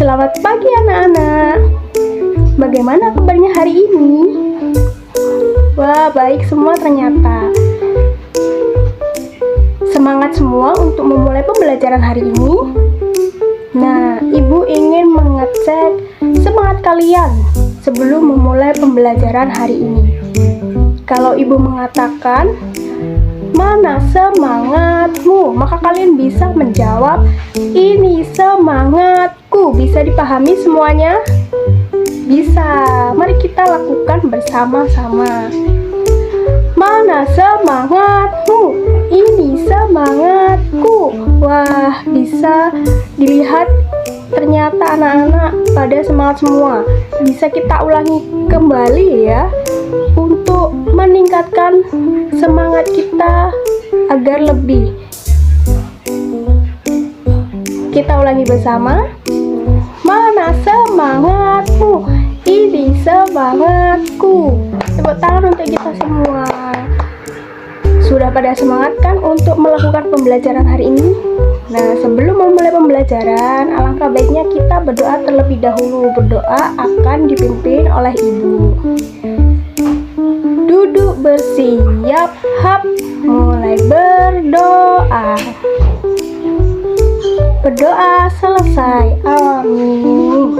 Selamat pagi anak-anak. Bagaimana kabarnya hari ini? Wah, baik semua ternyata. Semangat semua untuk memulai pembelajaran hari ini. Nah, Ibu ingin mengecek semangat kalian sebelum memulai pembelajaran hari ini. Kalau Ibu mengatakan, "Mana semangatmu?" maka kalian bisa menjawab, "Ini semangatku." Bisa dipahami semuanya? Bisa. Mari kita lakukan bersama-sama. Mana semangatmu? Ini semangatku. Wah, bisa dilihat ternyata anak-anak pada semangat semua. Bisa kita ulangi kembali ya, untuk meningkatkan semangat kita agar lebih. Kita ulangi bersama. Mana semangatmu? Ini semangatku. Tepuk tangan untuk kita semua. Sudah pada semangat kan untuk melakukan pembelajaran hari ini? Nah, sebelum memulai pembelajaran, alangkah baiknya kita berdoa terlebih dahulu. Berdoa akan dipimpin oleh Ibu. Duduk bersiap, mulai berdoa. Berdoa selesai, amin.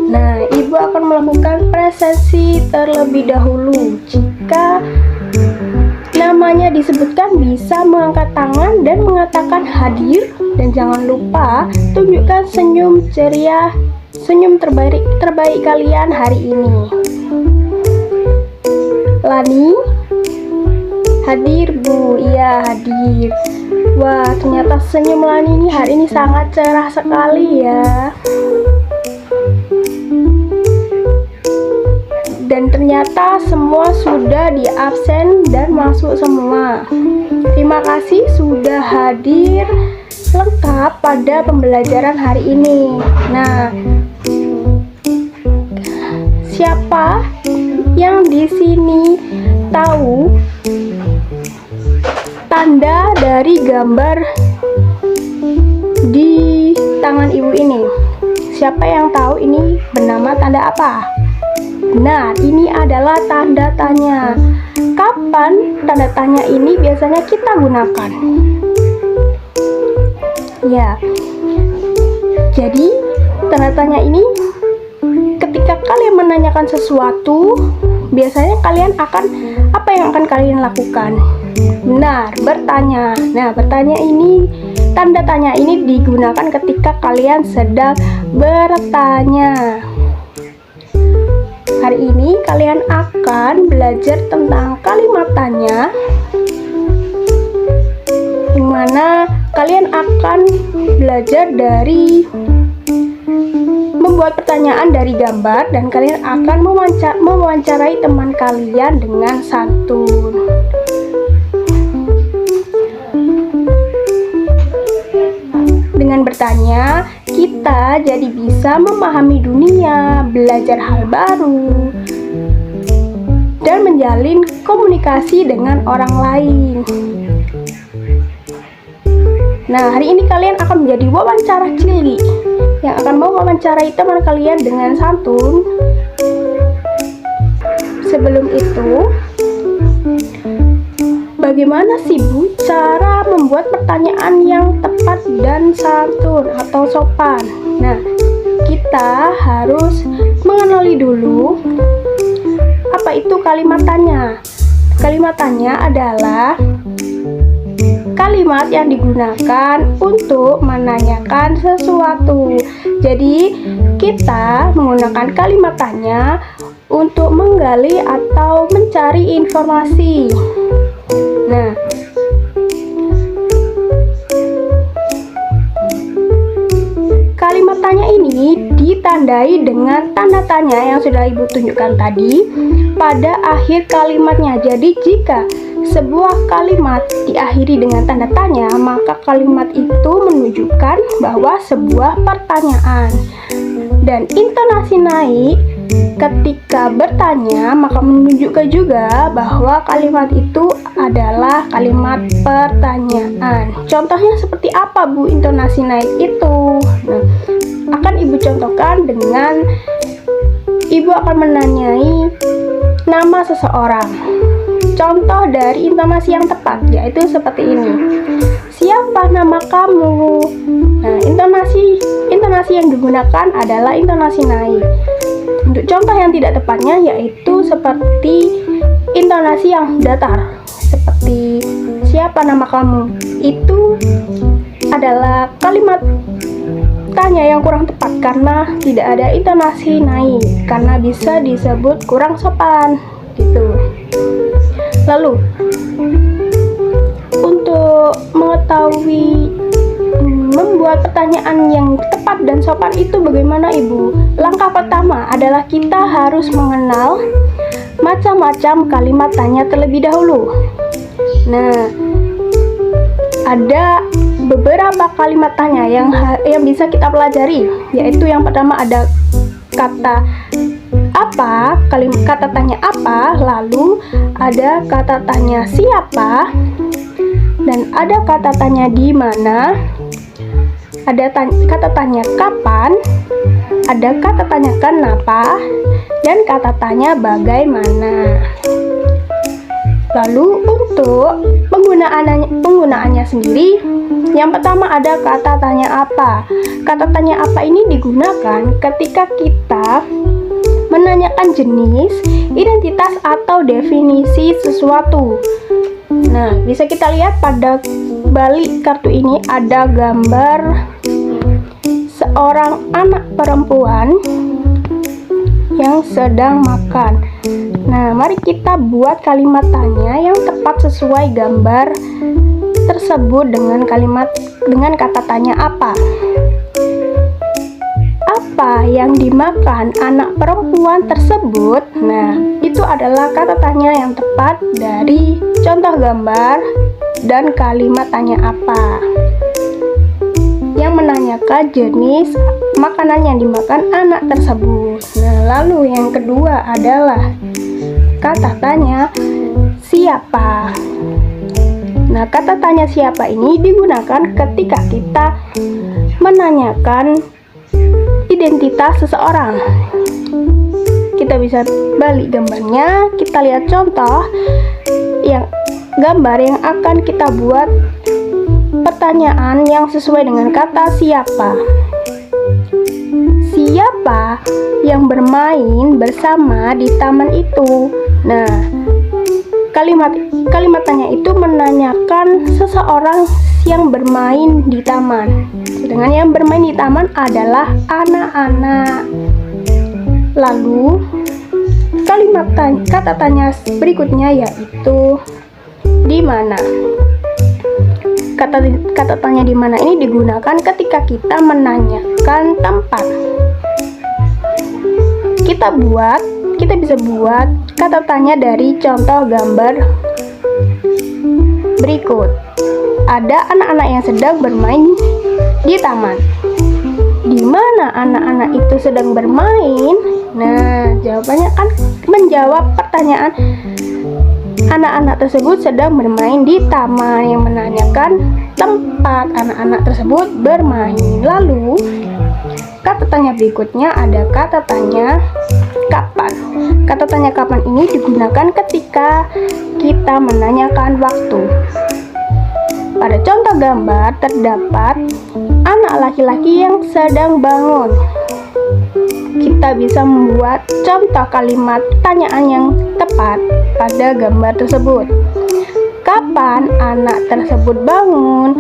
Nah, Ibu akan melakukan presentasi terlebih dahulu. Jika namanya disebutkan, bisa mengangkat tangan dan mengatakan hadir. Dan jangan lupa tunjukkan senyum ceria, senyum terbaik kalian hari ini. Lani, hadir Bu? Iya, hadir. Wah, ternyata senyum Lani ini hari ini sangat cerah sekali ya. Dan ternyata semua sudah di absen dan masuk semua. Terima kasih sudah hadir lengkap pada pembelajaran hari ini. Nah, siapa yang di sini tahu tanda dari gambar di tangan Ibu ini? Siapa yang tahu ini bernama tanda apa? Nah, ini adalah tanda tanya. Kapan tanda tanya ini biasanya kita gunakan? Ya, jadi tanda tanya ini ketika kalian menanyakan sesuatu, biasanya kalian akan, apa yang akan kalian lakukan? Benar, bertanya. Nah, bertanya ini, tanda tanya ini digunakan ketika kalian sedang bertanya. Hari ini kalian akan belajar tentang kalimat tanya, di mana kalian akan belajar dari membuat pertanyaan dari gambar, dan kalian akan mewawancarai teman kalian dengan santun. Dengan bertanya, kita jadi bisa memahami dunia, belajar hal baru, dan menjalin komunikasi dengan orang lain. Nah, hari ini kalian akan menjadi wawancara cilik yang akan mewawancarai teman kalian dengan santun. Sebelum itu, bagaimana sih Bu cara membuat pertanyaan yang tepat dan santun atau sopan? Nah, kita harus mengenali dulu apa itu kalimat tanya. Kalimat tanya adalah kalimat yang digunakan untuk menanyakan sesuatu. Jadi, kita menggunakan kalimat tanya untuk menggali atau mencari informasi. Nah, kalimat tanya ini ditandai dengan tanda tanya yang sudah Ibu tunjukkan tadi pada akhir kalimatnya. Jadi, jika sebuah kalimat diakhiri dengan tanda tanya, maka kalimat itu menunjukkan bahwa sebuah pertanyaan. Dan intonasi naik Ketika bertanya, maka menunjukkan juga bahwa kalimat itu adalah kalimat pertanyaan. Contohnya seperti apa, Bu, intonasi naik itu? Nah, akan Ibu contohkan dengan Ibu akan menanyai nama seseorang. Contoh dari intonasi yang tepat yaitu seperti ini. Siapa nama kamu? Nah, intonasi yang digunakan adalah intonasi naik. Untuk contoh yang tidak tepatnya yaitu seperti intonasi yang datar. Seperti siapa nama kamu? Itu adalah kalimat tanya yang kurang tepat karena tidak ada intonasi naik, karena bisa disebut kurang sopan gitu. Lalu untuk mengetahui membuat pertanyaan yang tepat dan sopan itu bagaimana, Ibu? Langkah pertama adalah kita harus mengenal macam-macam kalimat tanya terlebih dahulu. Nah, ada beberapa kalimat tanya yang bisa kita pelajari, yaitu yang pertama ada kata apa, kata tanya apa, lalu ada kata tanya siapa, dan ada kata tanya di mana, ada kata tanya kapan, ada kata tanya kenapa, dan kata tanya bagaimana. Lalu untuk penggunaannya sendiri, yang pertama ada kata tanya apa. Kata tanya apa ini digunakan ketika kita menanyakan jenis, identitas, atau definisi sesuatu. Nah, bisa kita lihat pada balik kartu ini ada gambar seorang anak perempuan yang sedang makan. Nah, mari kita buat kalimat tanya yang tepat sesuai gambar tersebut dengan kata tanya apa. Apa yang dimakan anak perempuan tersebut? Nah, itu adalah kata tanya yang tepat dari contoh gambar dan kalimat tanya apa yang menanyakan jenis makanan yang dimakan anak tersebut. Nah, lalu yang kedua adalah kata tanya siapa. Nah, kata tanya siapa ini digunakan ketika kita menanyakan identitas seseorang. Kita bisa balik gambarnya, kita lihat contoh yang gambar yang akan kita buat pertanyaan yang sesuai dengan kata siapa. Siapa yang bermain bersama di taman itu? Nah, kalimat tanya itu menanyakan seseorang yang bermain di taman. Sedangkan yang bermain di taman adalah anak-anak. Lalu kata tanya berikutnya yaitu di mana. Kata tanya di mana ini digunakan ketika kita menanyakan tempat. Kita bisa buat kata tanya dari contoh gambar berikut. Ada anak-anak yang sedang bermain di taman. Di mana anak-anak itu sedang bermain? Nah, jawabannya kan menjawab pertanyaan anak-anak tersebut sedang bermain di taman, yang menanyakan tempat anak-anak tersebut bermain. Lalu kata tanya berikutnya ada kata tanya kapan. Kata tanya kapan ini digunakan ketika kita menanyakan waktu. Pada contoh gambar terdapat anak laki-laki yang sedang bangun. Kita bisa membuat contoh kalimat pertanyaan yang tepat pada gambar tersebut. Kapan anak tersebut bangun?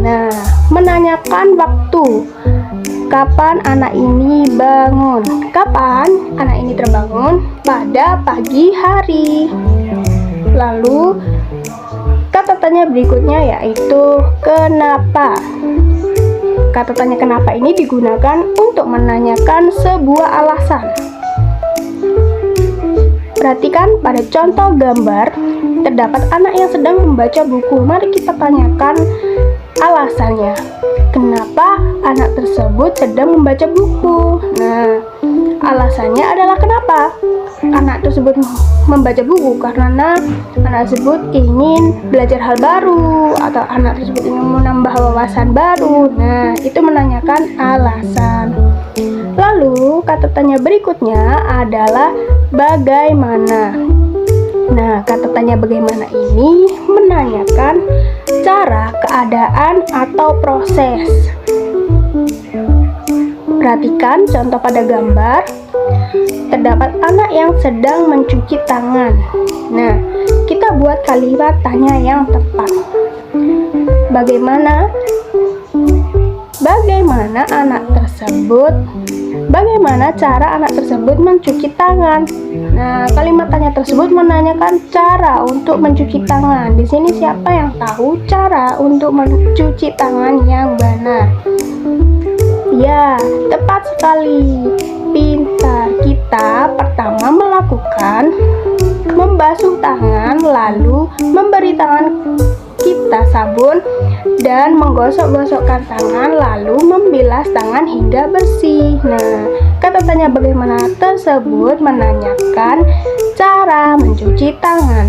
Nah, menanyakan waktu. Kapan anak ini bangun? Kapan anak ini terbangun? Pada pagi hari. Lalu kata tanya berikutnya yaitu kenapa. Kata tanya kenapa ini digunakan untuk menanyakan sebuah alasan. Perhatikan pada contoh gambar terdapat anak yang sedang membaca buku. Mari kita tanyakan alasannya. kenapa anak tersebut sedang membaca buku. Nah, alasannya adalah kenapa anak tersebut membaca buku, karena anak tersebut ingin belajar hal baru atau anak tersebut ingin menambah wawasan baru. Nah, itu menanyakan alasan. Lalu kata tanya berikutnya adalah bagaimana. Nah, kata tanya bagaimana ini menanyakan cara, keadaan, atau proses. Perhatikan contoh pada gambar. Terdapat anak yang sedang mencuci tangan. Nah, kita buat kalimat tanya yang tepat. Bagaimana cara anak tersebut mencuci tangan? Nah, kalimat tanya tersebut menanyakan cara untuk mencuci tangan. Di sini siapa yang tahu cara untuk mencuci tangan yang benar? Ya, tepat sekali. Pintar. Kita pertama melakukan membasuh tangan, lalu memberi tangan kita sabun dan menggosok-gosokkan tangan, lalu membilas tangan hingga bersih. Nah, kata tanya bagaimana tersebut menanyakan cara mencuci tangan.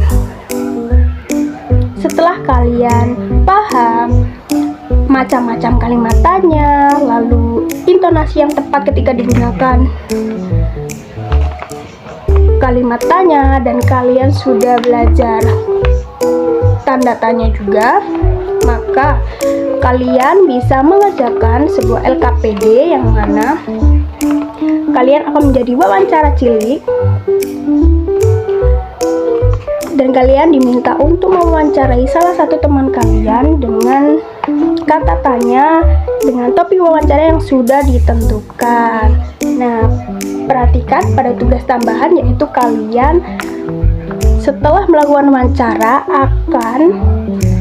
Setelah kalian paham macam-macam kalimat tanya, lalu intonasi yang tepat ketika digunakan kalimat tanya, dan kalian sudah belajar tanda tanya juga, maka kalian bisa mengerjakan sebuah LKPD yang mana kalian akan menjadi wawancara cilik dan kalian diminta untuk mewawancarai salah satu teman kalian dengan kata tanya dengan topik wawancara yang sudah ditentukan. Nah, perhatikan pada tugas tambahan, yaitu kalian setelah melakukan wawancara akan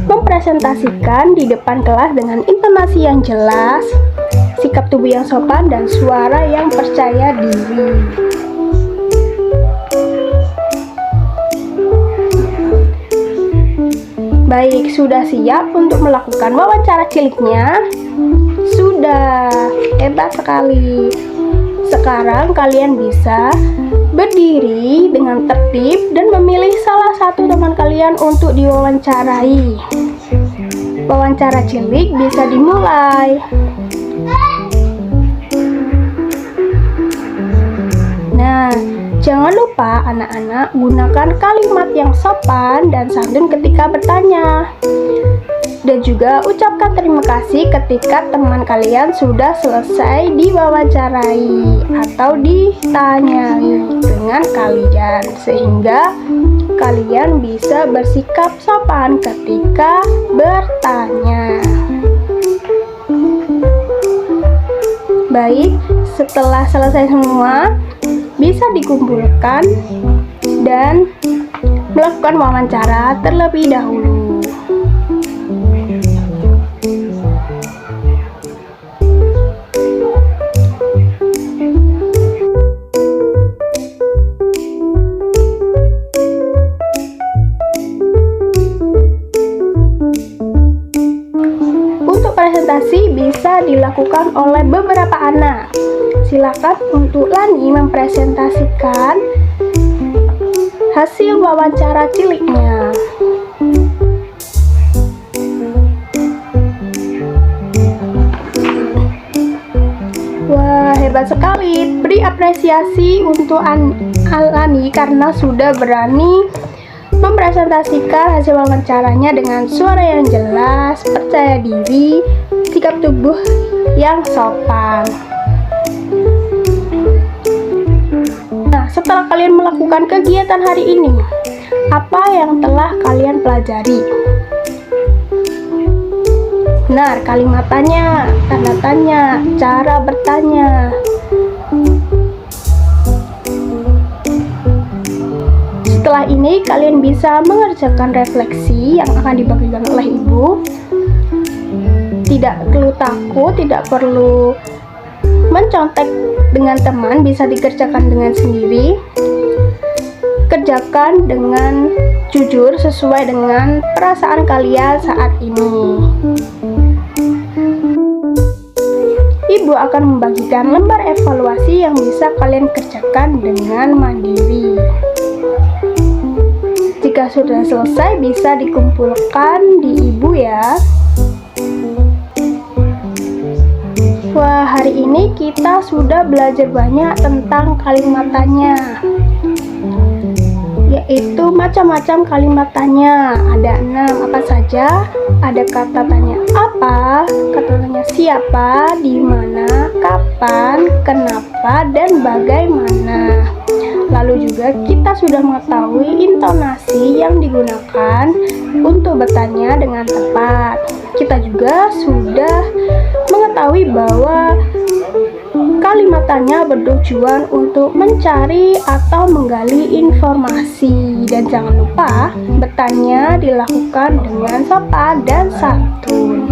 mempresentasikan di depan kelas dengan intonasi yang jelas, sikap tubuh yang sopan, dan suara yang percaya diri. Baik, sudah siap untuk melakukan wawancara ciliknya? Sudah, hebat sekali. Sekarang kalian bisa berdiri dengan tertib dan memilih salah satu teman kalian untuk diwawancarai. Wawancara cilik bisa dimulai. Nah, jangan lupa anak-anak gunakan kalimat yang sopan dan santun ketika bertanya. Dan juga ucapkan terima kasih ketika teman kalian sudah selesai diwawancarai atau ditanyai dengan kalian, sehingga kalian bisa bersikap sopan ketika bertanya. Baik, setelah selesai semua, bisa dikumpulkan dan melakukan wawancara terlebih dahulu. Untuk presentasi bisa dilakukan oleh beberapa anak. Silakan untuk Lani mempresentasikan hasil wawancara ciliknya. Wah, hebat sekali. Beri apresiasi untuk Lani karena sudah berani mempresentasikan hasil wawancaranya dengan suara yang jelas, percaya diri, sikap tubuh yang sopan. Nah, setelah kalian melakukan kegiatan hari ini, apa yang telah kalian pelajari? Benar, kalimat tanya, tanda tanya, cara bertanya. Setelah ini, kalian bisa mengerjakan refleksi yang akan dibagikan oleh ibu. Tidak perlu takut, tidak perlu mencontek dengan teman, bisa dikerjakan dengan sendiri. Kerjakan dengan jujur sesuai dengan perasaan kalian saat ini. Ibu akan membagikan lembar evaluasi yang bisa kalian kerjakan dengan mandiri. Jika sudah selesai bisa dikumpulkan di Ibu ya. Wah, hari ini kita sudah belajar banyak tentang kalimat tanya, yaitu macam-macam kalimat tanya. Ada 6, apa saja? Ada kata tanya apa, kata tanya siapa, di mana, kapan, kenapa, dan bagaimana. Lalu juga kita sudah mengetahui intonasi yang digunakan untuk bertanya dengan tepat. Kita juga sudah mengetahui bahwa kalimat tanya bertujuan untuk mencari atau menggali informasi. Dan jangan lupa, bertanya dilakukan dengan sopan dan santun.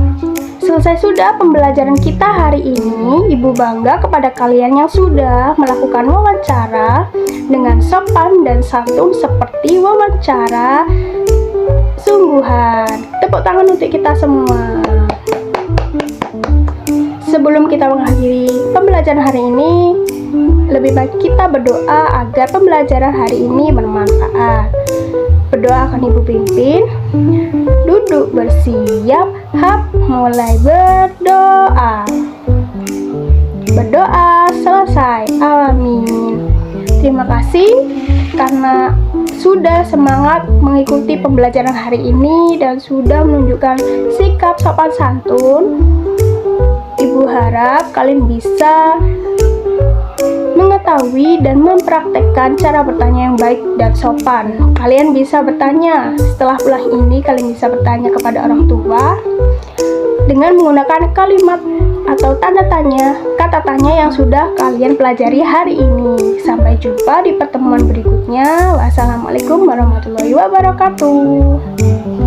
Selesai sudah pembelajaran kita hari ini. Ibu bangga kepada kalian yang sudah melakukan wawancara dengan sopan dan santun seperti wawancara sungguhan. Tepuk tangan untuk kita semua. Sebelum kita mengakhiri pembelajaran hari ini, lebih baik kita berdoa agar pembelajaran hari ini bermanfaat. Berdoa akan Ibu pimpin. Duduk bersiap, mulai berdoa. Berdoa selesai, amin. Terima kasih karena sudah semangat mengikuti pembelajaran hari ini dan sudah menunjukkan sikap sopan santun. Ibu harap kalian bisa mengetahui dan mempraktekkan cara bertanya yang baik dan sopan. Kalian bisa bertanya setelah pulang ini, kalian bisa bertanya kepada orang tua dengan menggunakan kalimat atau tanda tanya, kata tanya yang sudah kalian pelajari hari ini. Sampai jumpa di pertemuan berikutnya. Wassalamualaikum warahmatullahi wabarakatuh.